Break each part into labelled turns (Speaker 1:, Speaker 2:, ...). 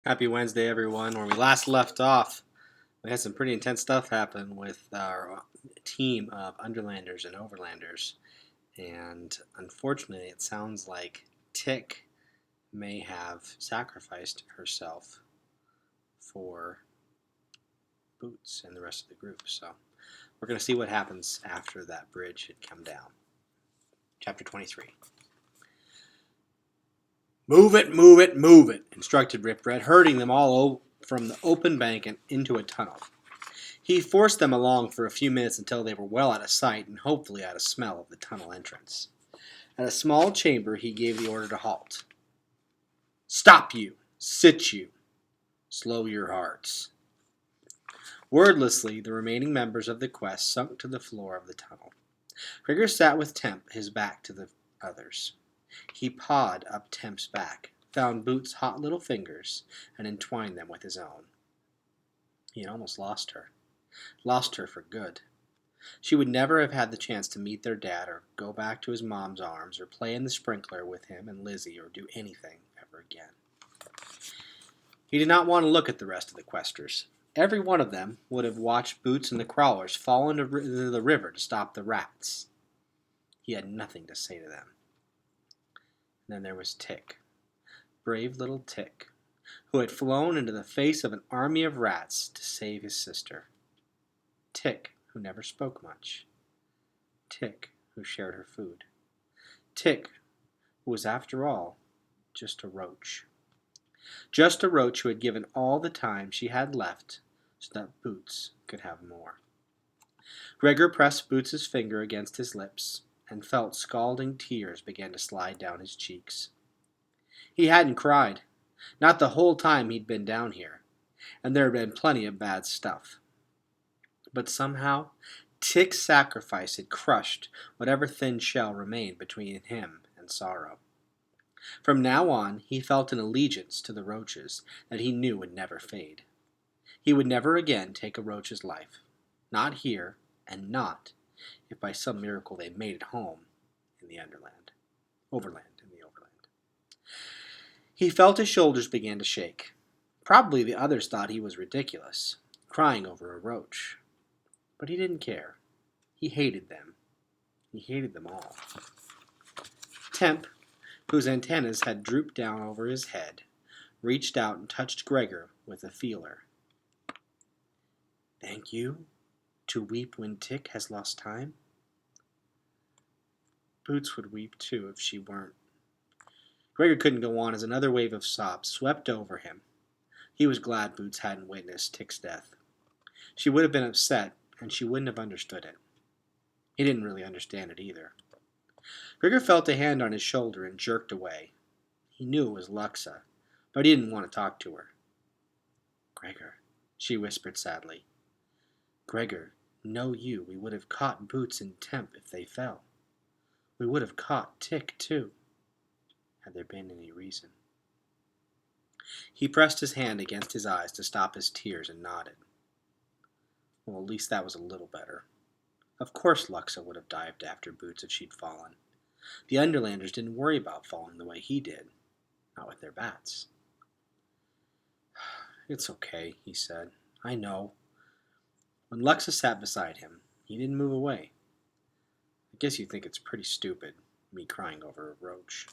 Speaker 1: Happy Wednesday, everyone. Where we last left off, we had some pretty intense stuff happen with our team of Underlanders and Overlanders. And unfortunately, it sounds like Tick may have sacrificed herself for Boots and the rest of the group. So we're going to see what happens after that bridge had come down. Chapter 23. Move it, move it, move it, instructed Rip Red, herding them all from the open bank and into a tunnel. He forced them along for a few minutes until they were well out of sight and hopefully out of smell of the tunnel entrance. At a small chamber, he gave the order to halt. Stop you! Sit you! Slow your hearts. Wordlessly, the remaining members of the quest sunk to the floor of the tunnel. Gregor sat with Temp, his back to the others. He pawed up Temp's back, found Boots' hot little fingers, and entwined them with his own. He had almost lost her. Lost her for good. She would never have had the chance to meet their dad or go back to his mom's arms or play in the sprinkler with him and Lizzie or do anything ever again. He did not want to look at the rest of the questers. Every one of them would have watched Boots and the crawlers fall into the river to stop the rats. He had nothing to say to them. And then there was Tick, brave little Tick, who had flown into the face of an army of rats to save his sister. Tick, who never spoke much. Tick, who shared her food. Tick, who was, after all, just a roach. Just a roach who had given all the time she had left so that Boots could have more. Gregor pressed Boots's finger against his lips and felt scalding tears begin to slide down his cheeks. He hadn't cried, not the whole time he'd been down here, and there had been plenty of bad stuff. But somehow, Tick's sacrifice had crushed whatever thin shell remained between him and sorrow. From now on, he felt an allegiance to the roaches that he knew would never fade. He would never again take a roach's life, not here, and not if by some miracle they made it home in the overland. He felt his shoulders begin to shake. Probably the others thought he was ridiculous, crying over a roach. But he didn't care. He hated them. He hated them all. Temp, whose antennas had drooped down over his head, reached out and touched Gregor with a feeler. Thank you? To weep when Tick has lost time? Boots would weep too if she weren't. Gregor couldn't go on as another wave of sobs swept over him. He was glad Boots hadn't witnessed Tick's death. She would have been upset, and she wouldn't have understood it. He didn't really understand it either. Gregor felt a hand on his shoulder and jerked away. He knew it was Luxa, but he didn't want to talk to her. Gregor, she whispered sadly. Gregor, know you, we would have caught Boots and Temp if they fell. We would have caught Tick, too, had there been any reason. He pressed his hand against his eyes to stop his tears and nodded. Well, at least that was a little better. Of course Luxa would have dived after Boots if she'd fallen. The Underlanders didn't worry about falling the way he did. Not with their bats. It's okay, he said. I know. When Luxa sat beside him, he didn't move away. I guess you think it's pretty stupid, me crying over a roach.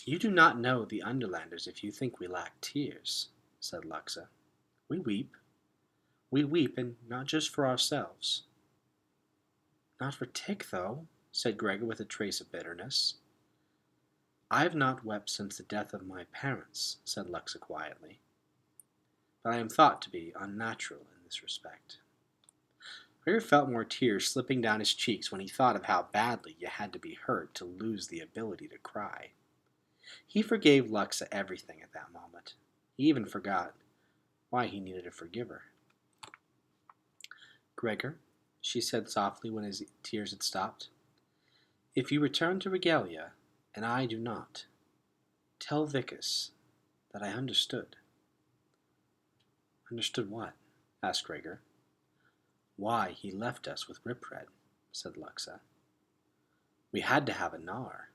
Speaker 1: You do not know the Underlanders if you think we lack tears, said Luxa. We weep. We weep, and not just for ourselves. Not for Tick, though, said Gregor with a trace of bitterness. I have not wept since the death of my parents, said Luxa quietly. But I am thought to be unnatural in this respect. Gregor felt more tears slipping down his cheeks when he thought of how badly you had to be hurt to lose the ability to cry. He forgave Luxa everything at that moment. He even forgot why he needed to forgive her. Gregor, she said softly when his tears had stopped, if you return to Regalia, and I do not, tell Vicus that I understood. Understood what? Asked Gregor. Why he left us with Ripred, said Luxa. We had to have a Gnar.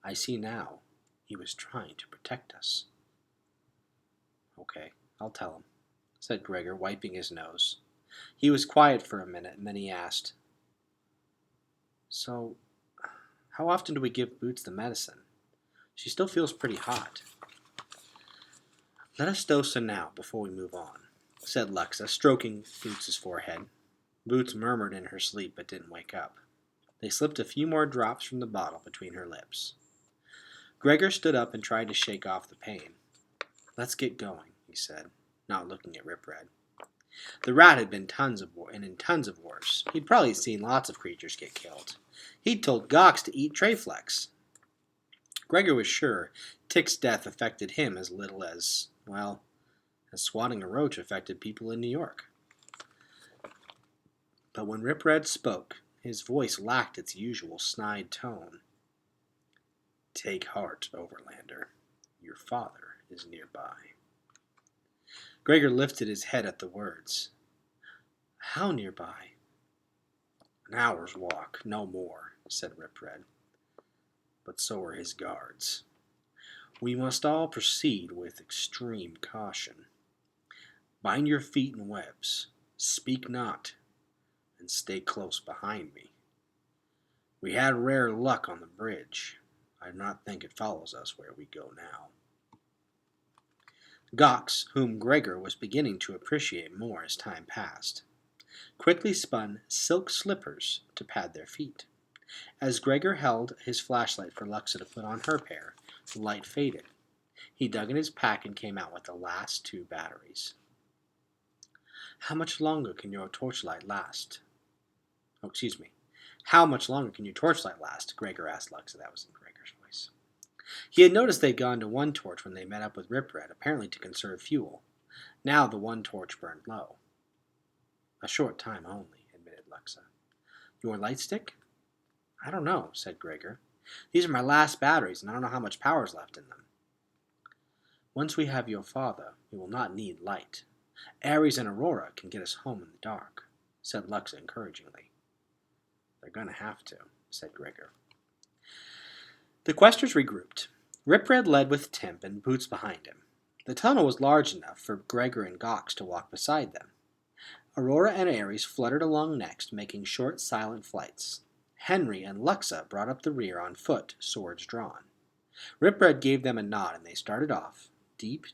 Speaker 1: I see now he was trying to protect us. Okay, I'll tell him, said Gregor, wiping his nose. He was quiet for a minute, and then he asked, So, how often do we give Boots the medicine? She still feels pretty hot. Let us dose her now, before we move on, said Luxa, stroking Boots's forehead. Boots murmured in her sleep, but didn't wake up. They slipped a few more drops from the bottle between her lips. Gregor stood up and tried to shake off the pain. Let's get going, he said, not looking at Rip Red. The rat had been in tons of wars. He'd probably seen lots of creatures get killed. He'd told Gox to eat Trayflex. Gregor was sure Tick's death affected him as little as, well, as swatting a roach affected people in New York. But when Rip Red spoke, his voice lacked its usual snide tone. Take heart, Overlander. Your father is nearby. Gregor lifted his head at the words. How nearby? An hour's walk, no more, said Rip Red. But so are his guards. We must all proceed with extreme caution. Bind your feet in webs, speak not, and stay close behind me. We had rare luck on the bridge. I do not think it follows us where we go now. Gox, whom Gregor was beginning to appreciate more as time passed, quickly spun silk slippers to pad their feet. As Gregor held his flashlight for Luxa to put on her pair, the light faded. He dug in his pack and came out with the last 2 batteries. How much longer can your torchlight last? How much longer can your torchlight last? Gregor asked Luxa. That was in Gregor's voice. He had noticed they'd gone to 1 torch when they met up with Rip Red, apparently to conserve fuel. Now the 1 torch burned low. A short time only, admitted Luxa. Your light stick? I don't know, said Gregor. These are my last batteries, and I don't know how much power's left in them. Once we have your father, we will not need light. Ares and Aurora can get us home in the dark, said Luxa encouragingly. They're going to have to, said Gregor. The questers regrouped. Rip Red led with Timp and Boots behind him. The tunnel was large enough for Gregor and Gox to walk beside them. Aurora and Ares fluttered along next, making short, silent flights. Henry and Luxa brought up the rear on foot, swords drawn. Rip Red gave them a nod, and they started off, deep,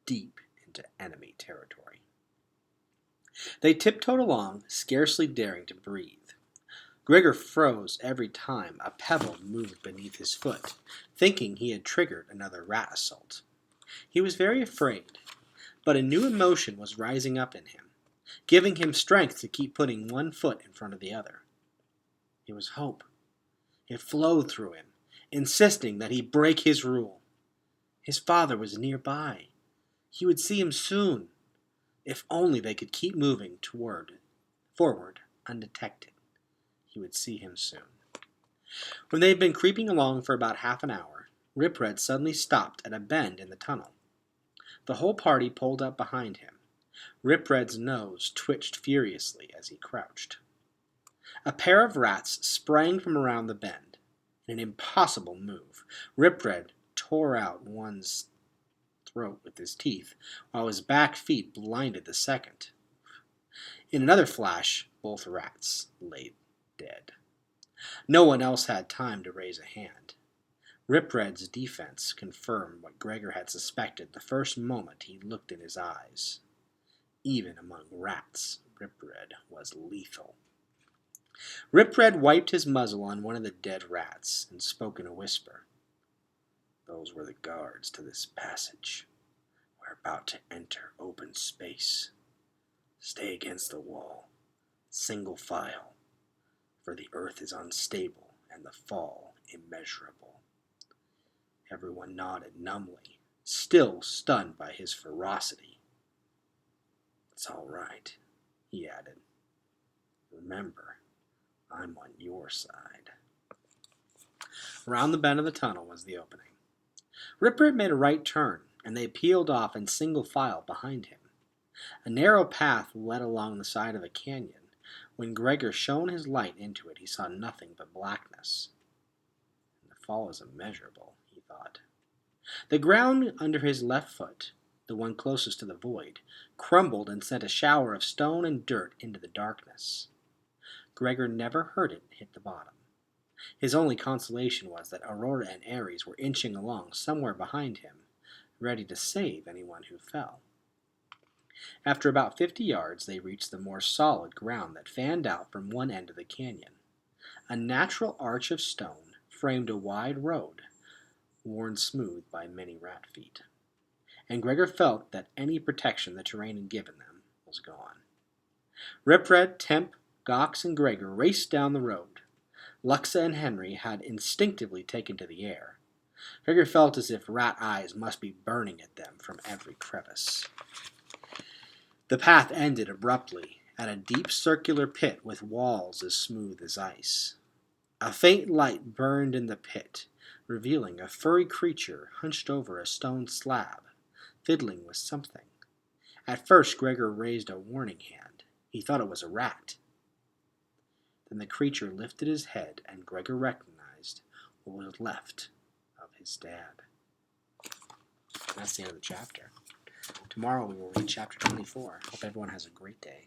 Speaker 1: deep into enemy territory. They tiptoed along, scarcely daring to breathe. Gregor froze every time a pebble moved beneath his foot, thinking he had triggered another rat assault. He was very afraid, but a new emotion was rising up in him, giving him strength to keep putting one foot in front of the other. It was hope. It flowed through him, insisting that he break his rule. His father was nearby. He would see him soon. If only they could keep moving forward, undetected. He would see him soon. When they had been creeping along for about half an hour, Rip Red suddenly stopped at a bend in the tunnel. The whole party pulled up behind him. Rip Red's nose twitched furiously as he crouched. A pair of rats sprang from around the bend. In an impossible move, Rip Red tore out one's throat with his teeth, while his back feet blinded the second. In another flash, both rats lay dead. No one else had time to raise a hand. Rip Red's defense confirmed what Gregor had suspected the first moment he looked in his eyes. Even among rats, Rip Red was lethal. Rip Red wiped his muzzle on one of the dead rats and spoke in a whisper. Those were the guards to this passage. We're about to enter open space. Stay against the wall, single file, for the earth is unstable and the fall immeasurable. Everyone nodded numbly, still stunned by his ferocity. It's all right, he added. Remember, I'm on your side. Around the bend of the tunnel was the opening. Rip Red made a right turn, and they peeled off in single file behind him. A narrow path led along the side of a canyon. When Gregor shone his light into it, he saw nothing but blackness. The fall is immeasurable, he thought. The ground under his left foot, the one closest to the void, crumbled and sent a shower of stone and dirt into the darkness. Gregor never heard it hit the bottom. His only consolation was that Aurora and Ares were inching along somewhere behind him, ready to save anyone who fell. After about 50 yards, they reached the more solid ground that fanned out from one end of the canyon. A natural arch of stone framed a wide road, worn smooth by many rat feet. And Gregor felt that any protection the terrain had given them was gone. Ripred, Temp, Gox, and Gregor raced down the road. Luxa and Henry had instinctively taken to the air. Gregor felt as if rat eyes must be burning at them from every crevice. The path ended abruptly at a deep circular pit with walls as smooth as ice. A faint light burned in the pit, revealing a furry creature hunched over a stone slab, fiddling with something. At first, Gregor raised a warning hand. He thought it was a rat. Then the creature lifted his head, and Gregor recognized what was left of his dad. That's the end of the chapter. Tomorrow we will read chapter 24. Hope everyone has a great day.